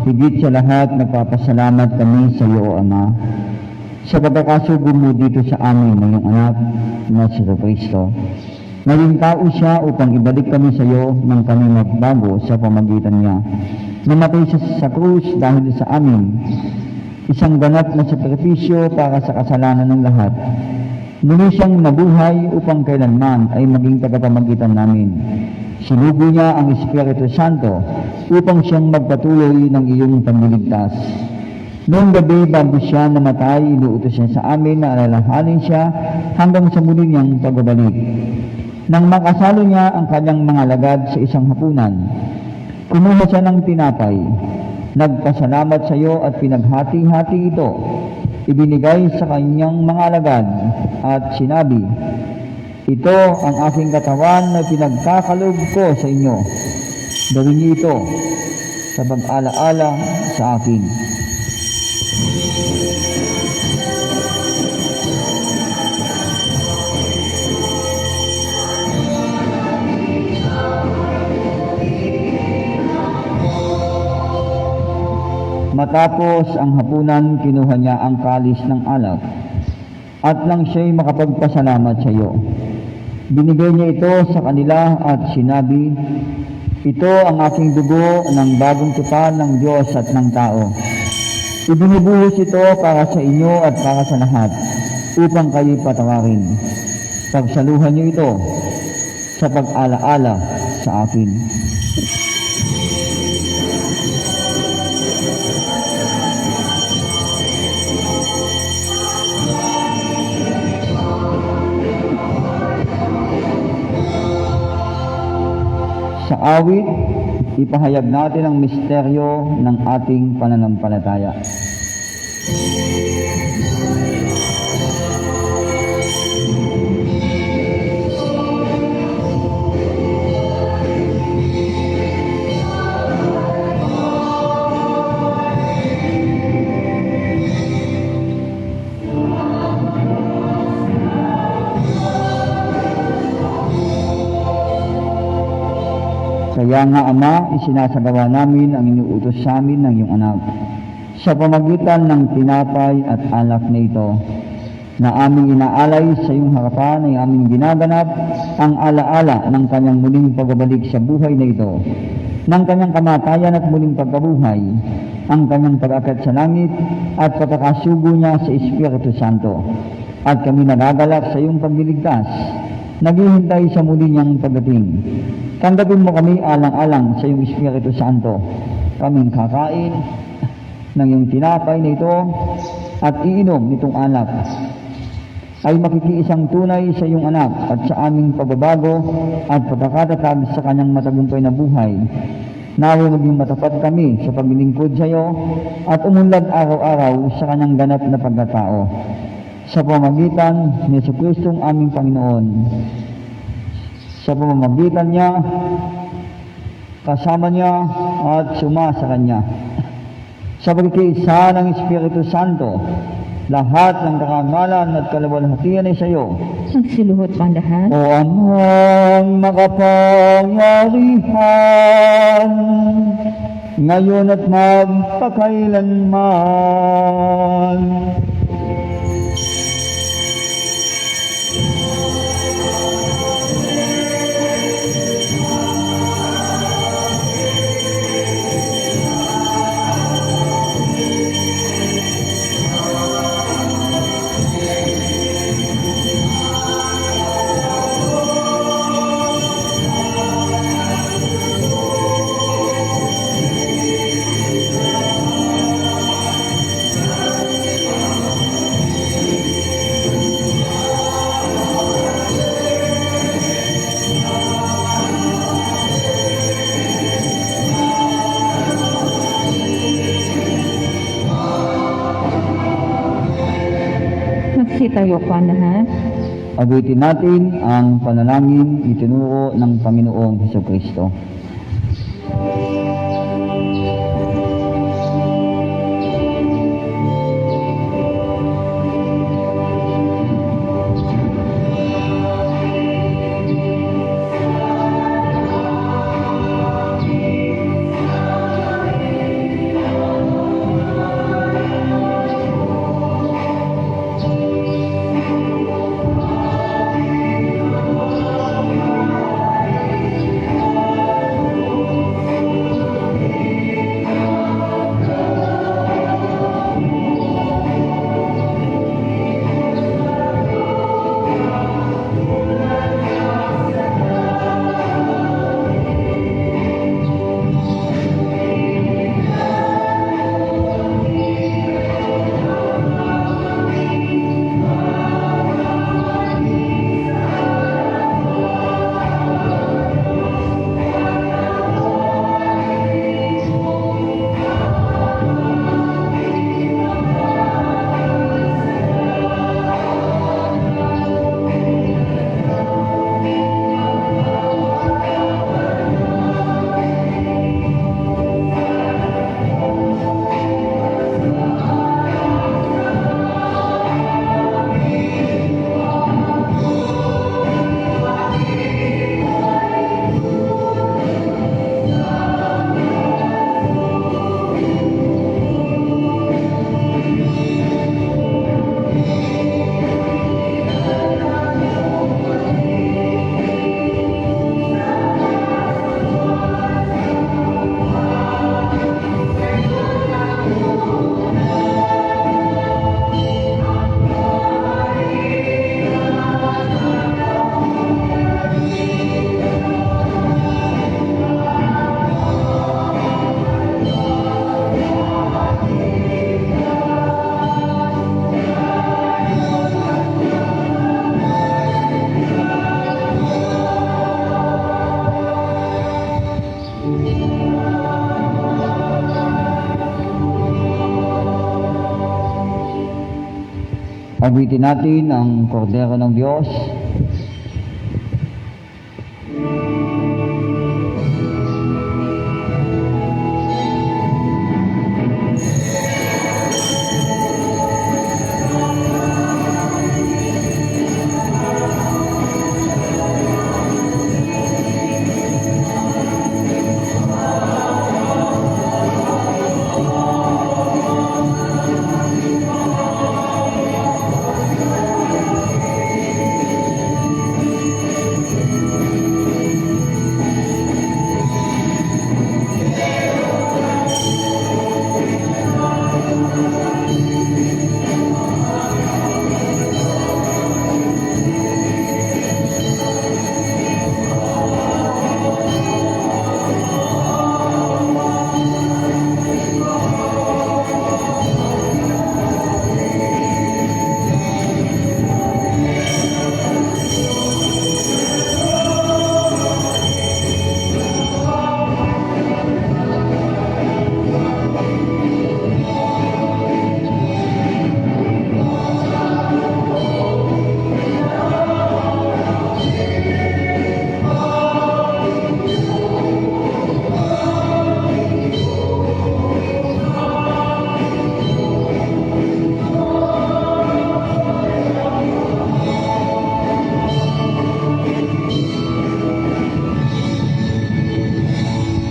higit sa lahat, nagpapasalamat kami sa iyo, O Ama, sa pagkakasugo mo dito sa amin ng iyong anak na si Kristo. Naging tao siya upang ibalik kami sa iyo nang kami magbago sa pamagitan niya. Namatay siya sa krus dahil sa amin, isang ganap na sakripisyo para sa kasalanan ng lahat. Muli siyang nabuhay upang kailanman ay maging tagapamagitan namin. Sinugo niya ang Espiritu Santo upang siyang magpatuloy ng iyong panliligtas. Noong gabi bago siya namatay, inuutos siya sa amin na alalahanin siya hanggang sa muli niyang pagbabalik. Nang makasalo niya ang kanyang mga lagad sa isang hapunan, kumuha siya ng tinapay, nagpasalamat sa iyo at pinaghati-hati ito. Ibinigay sa kanyang mga alagad at sinabi, "Ito ang aking katawan na pinagkakaloob ko sa inyo. Gawin niyo ito sa pag-alaala sa akin." Matapos ang hapunan, kinuha niya ang kalis ng alak at nang siya'y makapagpasalamat sa iyo, binigay niya ito sa kanila at sinabi, "Ito ang aking dugo ng bagong tipan ng Diyos at ng tao. Ibinubuhos ito para sa inyo at para sa lahat, upang kayo'y patawarin. Pagsaluhan niyo ito sa pag-alaala sa akin." sa awit, ipahayag natin ang misteryo ng ating pananampalataya. Kaya nga, Ama, isinasagawa namin ang inuutos sa amin ng iyong anak. Sa pamagitan ng tinapay at alak na ito, na aming inaalay sa iyong harapan ay aming ginaganap ang alaala ng kanyang muling pagbabalik sa buhay na ito, ng kanyang kamatayan at muling pagkabuhay, ang kanyang pag-akyat sa langit at pagkakasugo niya sa Espiritu Santo. At kami nagagalak sa iyong pagliligtas, naghihintay sa muli niyang pagdating. Tanggapin mo kami alang-alang sa iyong Espiritu Santo. Kaming kakain ng iyong tinapay na ito at iinom nitong alak ay makikiisang tunay sa iyong anak at sa aming pagbabago at pagkakatatag sa kanyang matagumpay na buhay. Naway maging matapat kami sa paglilingkod sa iyo at umunlad araw-araw sa kanyang ganap na pagkatao. Sa pamamagitan ni Jesucristong aming Panginoon, sa pamamagitan niya, kasama niya at sumasa kanya. Sa pagkikiisa ng Espiritu Santo, lahat ng karangalan at kaluwalhatian ay sa iyo. Magsiluhod pa ang lahat. O Amang makapangyarihan, ngayon at magpakailanman. Magsitayo pa ang lahat. Abutin natin ang panalangin itinuro ng Panginoong Jesucristo. Awitin natin ang kordero ng Diyos.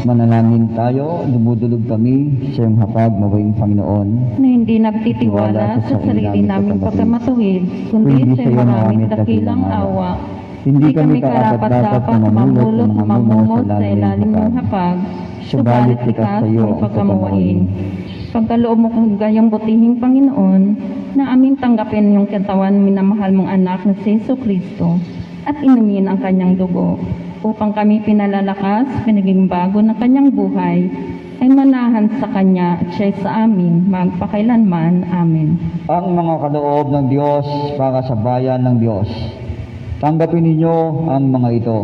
Manalangin tayo, dumudulog kami sa iyong hapag, mabuing Panginoon. Na hindi nagtitiwala sa sarili naming pagkamatuwid, kundi sa maraming dakilang awa. Hindi kami karapat-dapat mamulot mamumot sa ilalim ng hapag, subalit likas may pagkamuwain. Pagkaloob mo kong gayang butihing Panginoon, na aming tanggapin yung katawan minamahal mong anak na si Jesu Kristo at inumin ang kanyang dugo, upang kami pinalalakas, pinaging bago ng kanyang buhay, ay manahan sa kanya at siya sa amin, magpakailanman. Amen. Ang mga kaloob ng Diyos para sa bayan ng Diyos. Tanggapin ninyo ang mga ito.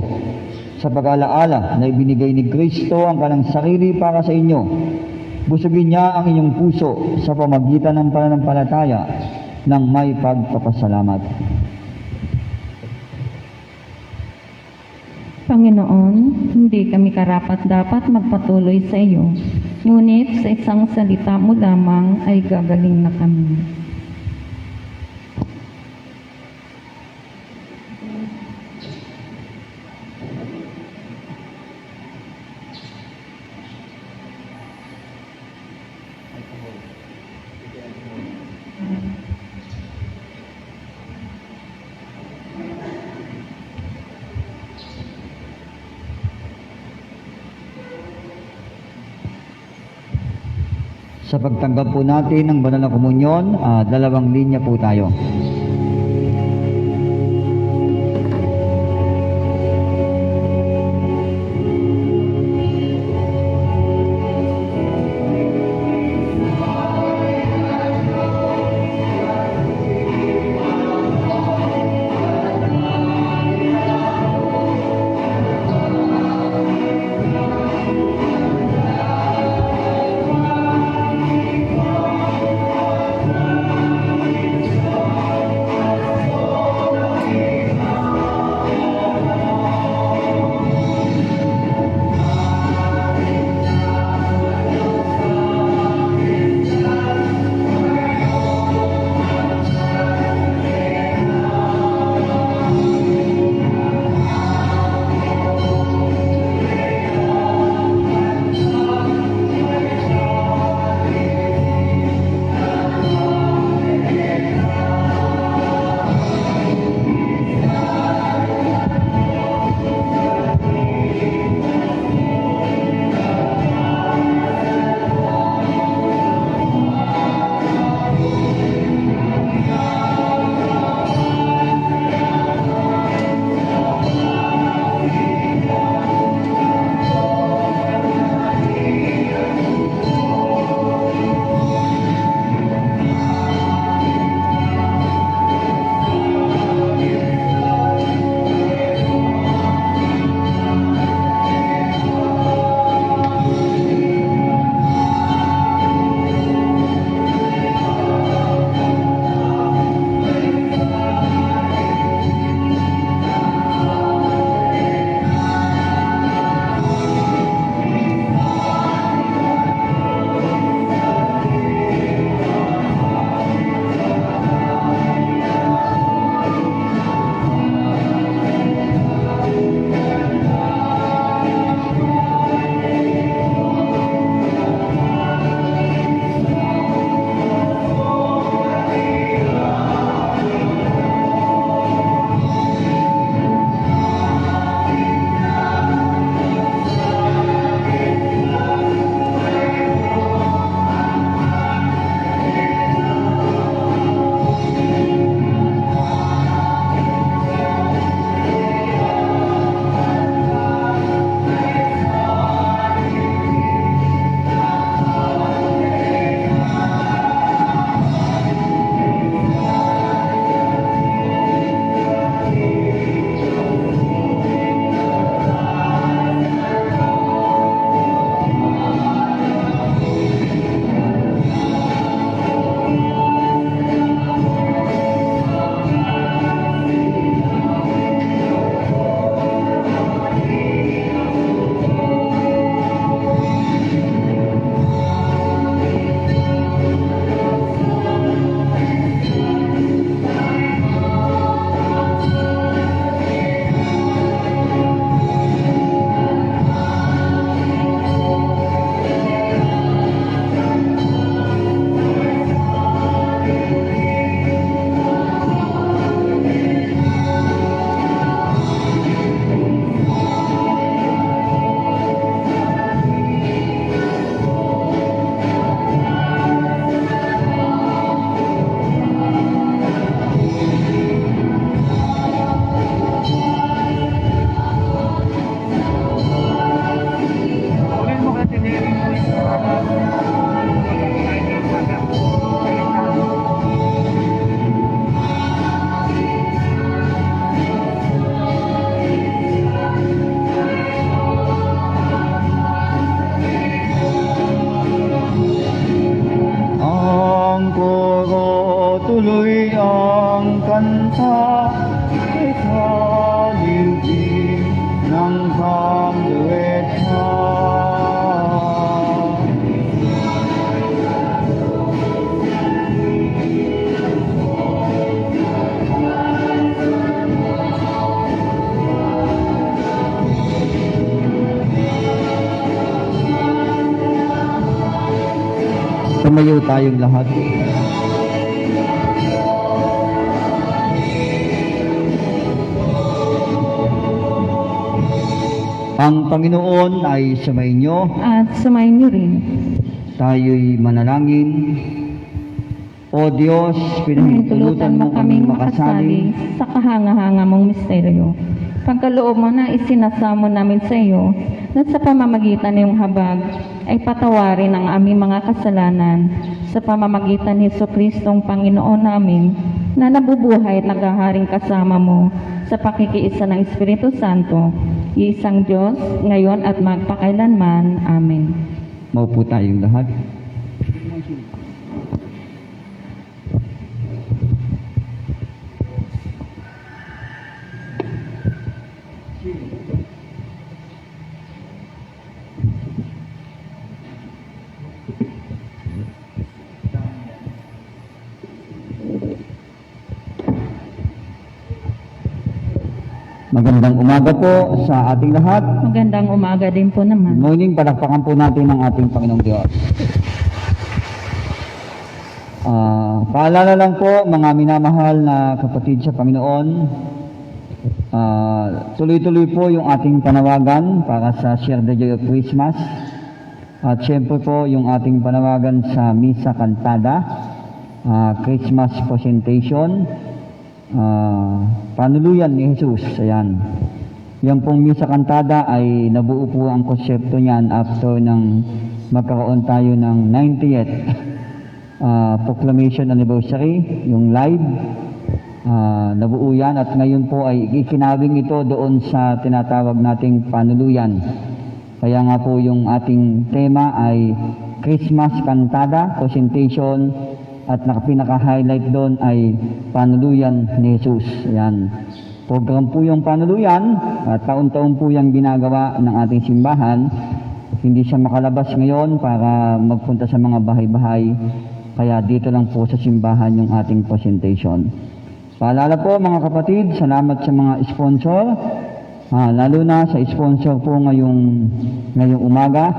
Sa pag-alaala na ibinigay ni Kristo ang kanyang sarili para sa inyo, busugin niya ang inyong puso sa pamagitan ng pananampalataya ng may pagpapasalamat. Panginoon, hindi kami karapat-dapat magpatuloy sa iyo, ngunit sa isang salita mo lamang ay gagaling na kami. Sa pagtanggap po natin ng banal na komunyon, dalawang linya po tayo. kanta, ikaligin ng kamluwedhan. Tumayo tayong lahat. Ang Panginoon ay sumainyo, At sumayin niyo rin. tayo'y manalangin. O Diyos, pinahintulutan mo kaming makasali sa kahanga-hanga mong misteryo. Pagkaloob mo na isinasamo namin sa iyo na sa pamamagitan ng iyong habag ay patawarin ang aming mga kasalanan sa pamamagitan ni Jesucristong Panginoon namin na nabubuhay at naghaharing kasama mo sa pakikiisa ng Espiritu Santo, iisang Diyos, ngayon at magpakailanman. Amen. Maupo tayong lahat. Magandang umaga po sa ating lahat. Magandang umaga din po Good naman. morning, palakpakan po natin ang ating Panginoong Diyos. Paalala lang po mga minamahal na kapatid sa Panginoon, tuloy-tuloy po yung ating panawagan para sa Share the Joy of Christmas. At siyempre po yung ating panawagan sa Misa Cantada, Christmas Presentation, Panuluyan ni Jesus. Ayan. Yan pong Misa Cantada ay nabuo po ang konsepto niyan after ng magkaroon tayo ng 90th Proclamation Anniversary, yung live. Nabuo yan at ngayon po ay ikinabing ito doon sa tinatawag nating panuluyan. Kaya nga po yung ating tema ay Christmas Cantada Presentation at pinaka-highlight doon ay panuluyan ni Jesus. Ayan. Program po yung panuluyan at taon-taon po yung ginagawa ng ating simbahan. Hindi siya makalabas ngayon para magpunta sa mga bahay-bahay. Kaya dito lang po sa simbahan yung ating presentation. Paalala po mga kapatid, salamat sa mga sponsor. Lalo na sa sponsor po ngayong umaga,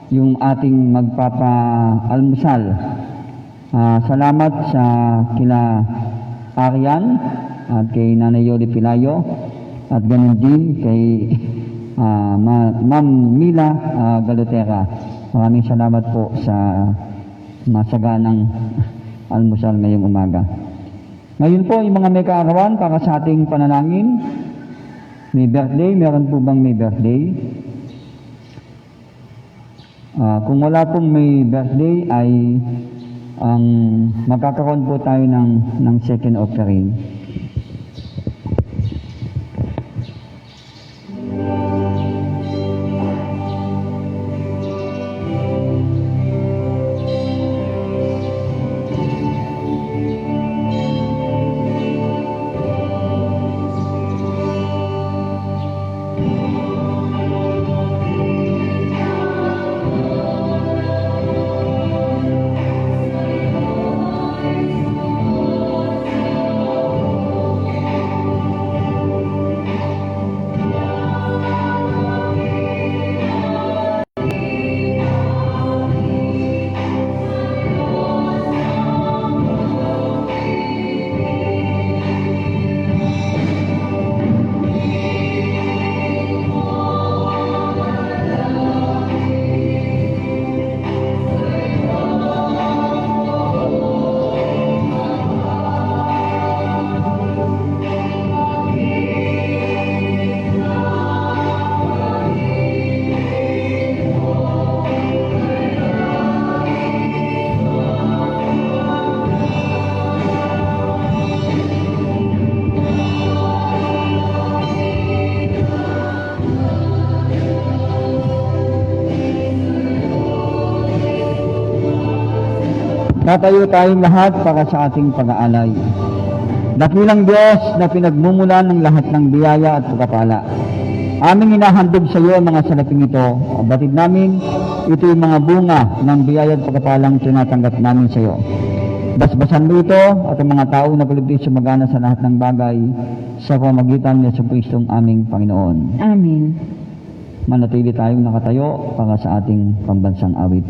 yung ating magpapa-almusal. Salamat sa kila Arian at kay Nanay Yoli Pilayo at ganun din kay Ma'am Mila Galotera. Maraming salamat po sa masaganang almusal ngayong umaga. Ngayon po yung mga may kaarawan para sa ating panalangin. May birthday, meron po bang may birthday? Kung wala pong may birthday ay magkakaroon po tayo ng second offering. Tatayo tayong lahat para sa ating pag-aalay. Dakilang Diyos na pinagmumulan ng lahat ng biyaya at pagkapala. Aming inahandog sa iyo ang mga salaping ito. Ang batid namin, ito yung mga bunga ng biyaya at pagkapalang tinatanggap namin sa iyo. Basbasan mo ito at ang mga tao na paligid sumagana sa lahat ng bagay sa pamamagitan ni Yesu Kristong aming Panginoon. Amen. Manatili tayong nakatayo para sa ating pambansang awit.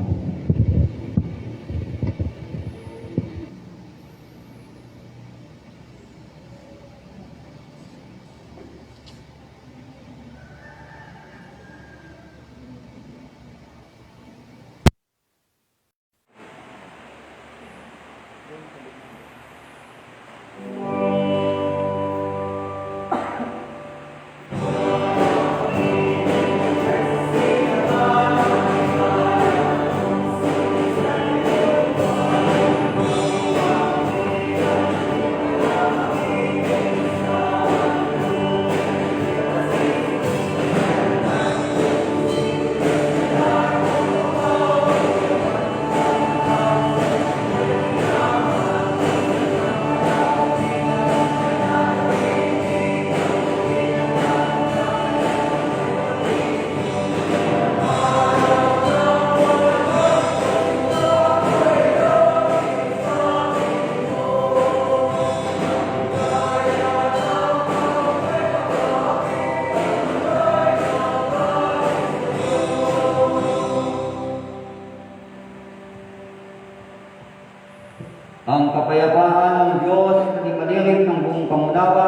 Ang kapayapaan ng Diyos na malirik ng buong pangunawa,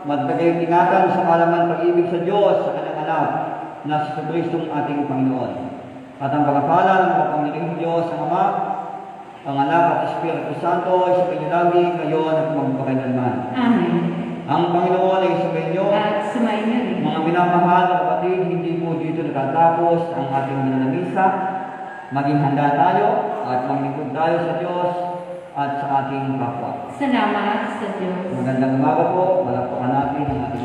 magtagayong ingatan sa kalaman pag-ibig sa Diyos sa kanyang anak na si Kristong ating Panginoon. At ang pagkapala ng makapangyarihang Diyos ang Ama, ang Anak at Espiritu Santo ay sa inyo lagi, ngayon at magpakailanman. Amen. Ang Panginoon ay sa inyo. At sumayin niyo rin. Mga minamahal na kapatid, hindi po dito natatapos ang ating mananamisa. Maging handa tayo at maglingkod tayo sa Diyos at sa ating kapwa. Salamat sa Diyos. Magandang umaga po, malakpakan natin ang ating